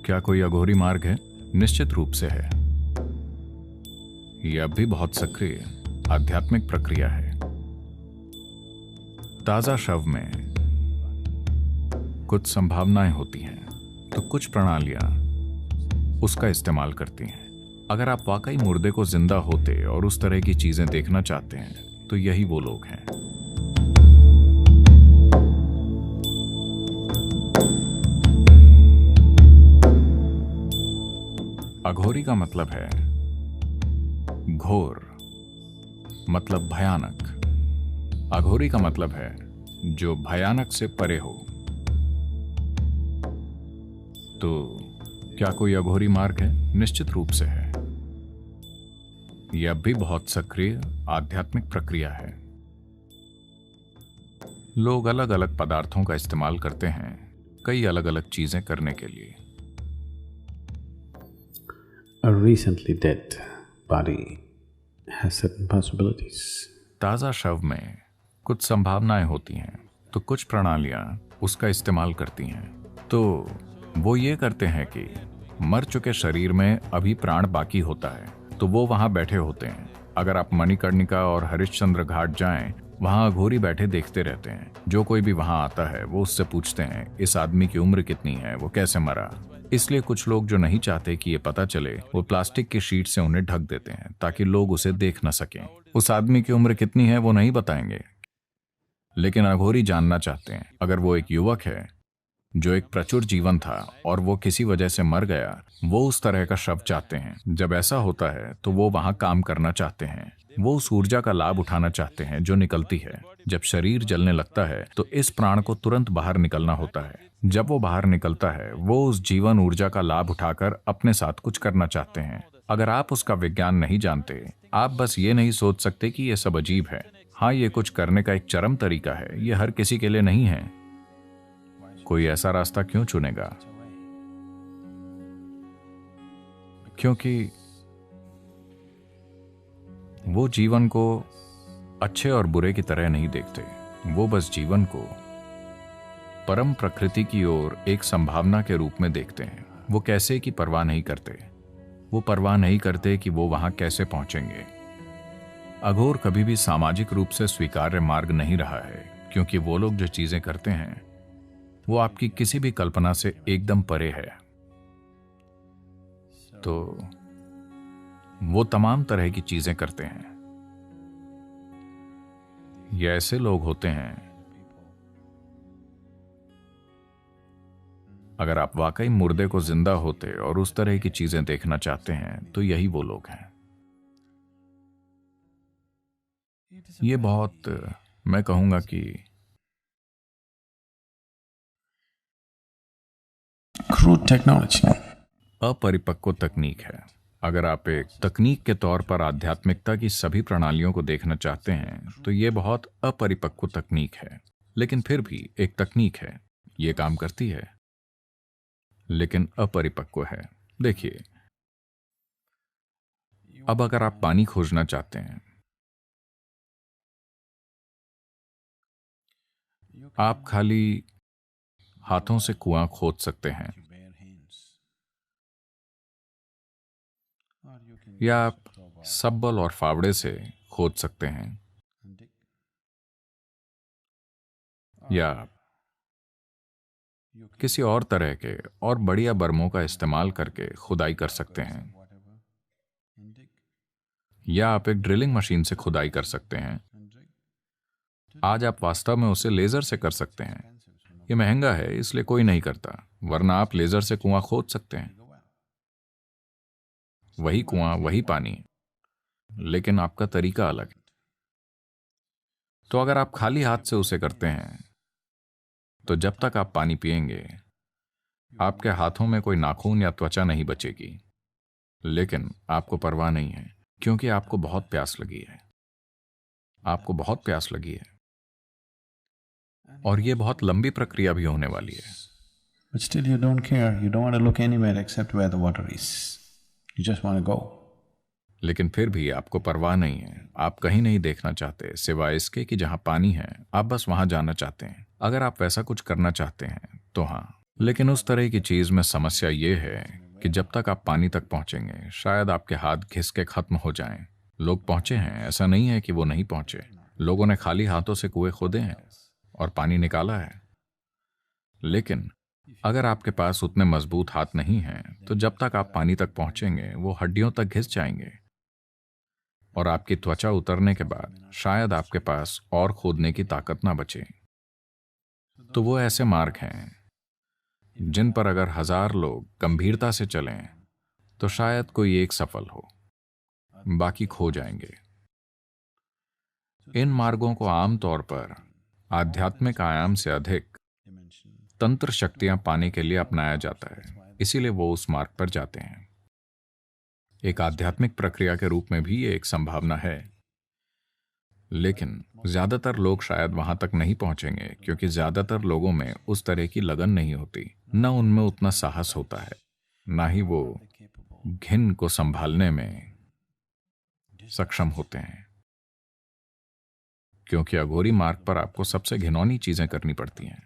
क्या कोई अघोरी मार्ग है? निश्चित रूप से है। यह अब भी बहुत सक्रिय आध्यात्मिक प्रक्रिया है। ताजा शव में कुछ संभावनाएं होती हैं, तो कुछ प्रणालियां उसका इस्तेमाल करती हैं। अगर आप वाकई मुर्दे को जिंदा होते और उस तरह की चीजें देखना चाहते हैं, तो यही वो लोग हैं। अघोरी का मतलब है घोर, मतलब भयानक। अघोरी का मतलब है जो भयानक से परे हो। तो क्या कोई अघोरी मार्ग है? निश्चित रूप से है। यह अब भी बहुत सक्रिय आध्यात्मिक प्रक्रिया है। लोग अलग अलग पदार्थों का इस्तेमाल करते हैं कई अलग अलग चीजें करने के लिए। A recently dead body has certain possibilities. ताजा शव में कुछ संभावनाएं होती हैं, तो कुछ प्रणालियां उसका इस्तेमाल करती हैं। तो वो ये करते हैं कि मर चुके शरीर में अभी प्राण बाकी होता है, तो वो वहां बैठे होते हैं। अगर आप मणिकर्णिका और हरिश्चंद्र घाट जाएं, वहां अघोरी बैठे देखते रहते हैं। जो कोई भी वहां आता है वो उससे पूछते हैं इस आदमी की उम्र कितनी है, वो कैसे मरा। इसलिए कुछ लोग जो नहीं चाहते कि ये पता चले, वो प्लास्टिक की शीट से उन्हें ढक देते हैं ताकि लोग उसे देख न सकें। उस आदमी की उम्र कितनी है वो नहीं बताएंगे, लेकिन अघोरी जानना चाहते हैं। अगर वो एक युवक है जो एक प्रचुर जीवन था और वो किसी वजह से मर गया, वो उस तरह का शव चाहते हैं। जब ऐसा होता है तो वो वहां काम करना चाहते हैं। वो उस ऊर्जा का लाभ उठाना चाहते हैं जो निकलती है। जब शरीर जलने लगता है तो इस प्राण को तुरंत बाहर निकलना होता है। जब वो बाहर निकलता है, वो उस जीवन ऊर्जा का लाभ उठाकर अपने साथ कुछ करना चाहते हैं। अगर आप उसका विज्ञान नहीं जानते, आप बस ये नहीं सोच सकते कि ये सब अजीब है। हाँ, ये कुछ करने का एक चरम तरीका है। ये हर किसी के लिए नहीं है। कोई ऐसा रास्ता क्यों चुनेगा? क्योंकि वो जीवन को अच्छे और बुरे की तरह नहीं देखते। वो बस जीवन को परम प्रकृति की ओर एक संभावना के रूप में देखते हैं। वो कैसे की परवाह नहीं करते। वो परवाह नहीं करते कि वो वहां कैसे पहुंचेंगे। अघोर कभी भी सामाजिक रूप से स्वीकार्य मार्ग नहीं रहा है, क्योंकि वो लोग जो चीजें करते हैं वो आपकी किसी भी कल्पना से एकदम परे है। तो वो तमाम तरह की चीजें करते हैं। ये ऐसे लोग होते हैं, अगर आप वाकई मुर्दे को जिंदा होते और उस तरह की चीजें देखना चाहते हैं, तो यही वो लोग हैं। ये बहुत, मैं कहूंगा कि Crude technology. अपरिपक्व तकनीक है। अगर आप एक तकनीक के तौर पर आध्यात्मिकता की सभी प्रणालियों को देखना चाहते हैं, तो ये बहुत अपरिपक्व तकनीक है। लेकिन फिर भी एक तकनीक है, ये काम करती है, लेकिन अपरिपक्व है। देखिए, अब अगर आप पानी खोजना चाहते हैं, आप खाली हाथों से कुआं खोद सकते हैं, या आप सब्बल और फावड़े से खोद सकते हैं, या किसी और तरह के और बढ़िया बर्मों का इस्तेमाल करके खुदाई कर सकते हैं, या आप एक ड्रिलिंग मशीन से खुदाई कर सकते हैं। आज आप वास्तव में उसे लेजर से कर सकते हैं। ये महंगा है, इसलिए कोई नहीं करता, वरना आप लेजर से कुआं खोद सकते हैं। वही कुआं, वही पानी, लेकिन आपका तरीका अलग है। तो अगर आप खाली हाथ से उसे करते हैं, तो जब तक आप पानी पिएंगे, आपके हाथों में कोई नाखून या त्वचा नहीं बचेगी। लेकिन आपको परवाह नहीं है, क्योंकि आपको बहुत प्यास लगी है। आपको बहुत प्यास लगी है, और ये बहुत लंबी प्रक्रिया भी होने वाली है। But still you don't care, you don't want to look anywhere except where the water is. You just want to go. लेकिन फिर भी आपको परवाह नहीं है। आप कहीं नहीं देखना चाहते सिवाय इसके कि जहां पानी है। आप बस वहां जाना चाहते हैं। अगर आप वैसा कुछ करना चाहते हैं, तो हाँ, लेकिन उस तरह की चीज में समस्या ये है कि जब तक आप पानी तक पहुंचेंगे शायद आपके हाथ घिस के खत्म हो जाएं। लोग पहुंचे हैं, ऐसा नहीं है कि वो नहीं पहुंचे। लोगों ने खाली हाथों से कुएं खोदे हैं और पानी निकाला है। लेकिन अगर आपके पास उतने मजबूत हाथ नहीं हैं तो जब तक आप पानी तक पहुंचेंगे वो हड्डियों तक घिस जाएंगे और आपकी त्वचा उतरने के बाद शायद आपके पास और खोदने की ताकत ना बचे। तो वो ऐसे मार्ग हैं जिन पर अगर 1000 लोग गंभीरता से चलें तो शायद कोई एक सफल हो, बाकी खो जाएंगे। इन मार्गों को आमतौर पर आध्यात्मिक आयाम से अधिक तंत्र शक्तियां पाने के लिए अपनाया जाता है, इसीलिए वो उस मार्ग पर जाते हैं। एक आध्यात्मिक प्रक्रिया के रूप में भी ये एक संभावना है, लेकिन ज्यादातर लोग शायद वहां तक नहीं पहुंचेंगे क्योंकि ज्यादातर लोगों में उस तरह की लगन नहीं होती, न उनमें उतना साहस होता है, ना ही वो घिन को संभालने में सक्षम होते हैं। क्योंकि अघोरी मार्ग पर आपको सबसे घिनौनी चीजें करनी पड़ती हैं।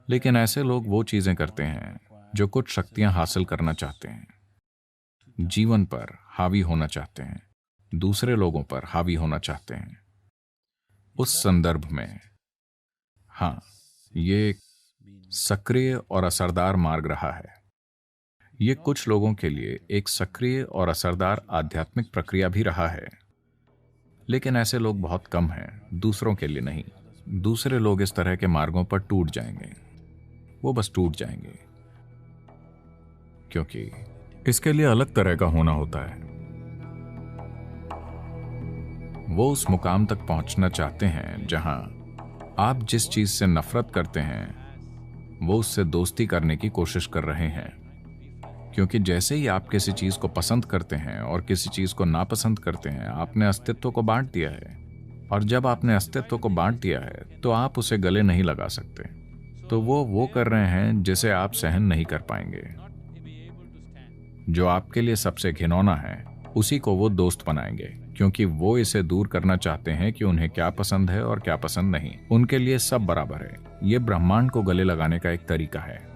लेकिन ऐसे लोग वो चीजें करते हैं जो कुछ शक्तियां हासिल करना चाहते हैं, जीवन पर हावी होना चाहते हैं, दूसरे लोगों पर हावी होना चाहते हैं। उस संदर्भ में हाँ, ये एक सक्रिय और असरदार मार्ग रहा है। ये कुछ लोगों के लिए एक सक्रिय और असरदार आध्यात्मिक प्रक्रिया भी रहा है, लेकिन ऐसे लोग बहुत कम हैं, दूसरों के लिए नहीं। दूसरे लोग इस तरह के मार्गों पर टूट जाएंगे, वो बस टूट जाएंगे, क्योंकि इसके लिए अलग तरह का होना होता है। वो उस मुकाम तक पहुंचना चाहते हैं जहां आप जिस चीज से नफरत करते हैं वो उससे दोस्ती करने की कोशिश कर रहे हैं। क्योंकि जैसे ही आप किसी चीज को पसंद करते हैं और किसी चीज को नापसंद करते हैं, आपने अस्तित्व को बांट दिया है। और जब आपने अस्तित्व को बांट दिया है तो आप उसे गले नहीं लगा सकते। तो वो कर रहे हैं जिसे आप सहन नहीं कर पाएंगे। जो आपके लिए सबसे घिनौना है उसी को वो दोस्त बनाएंगे, क्योंकि वो इसे दूर करना चाहते हैं कि उन्हें क्या पसंद है और क्या पसंद नहीं। उनके लिए सब बराबर है। ये ब्रह्मांड को गले लगाने का एक तरीका है।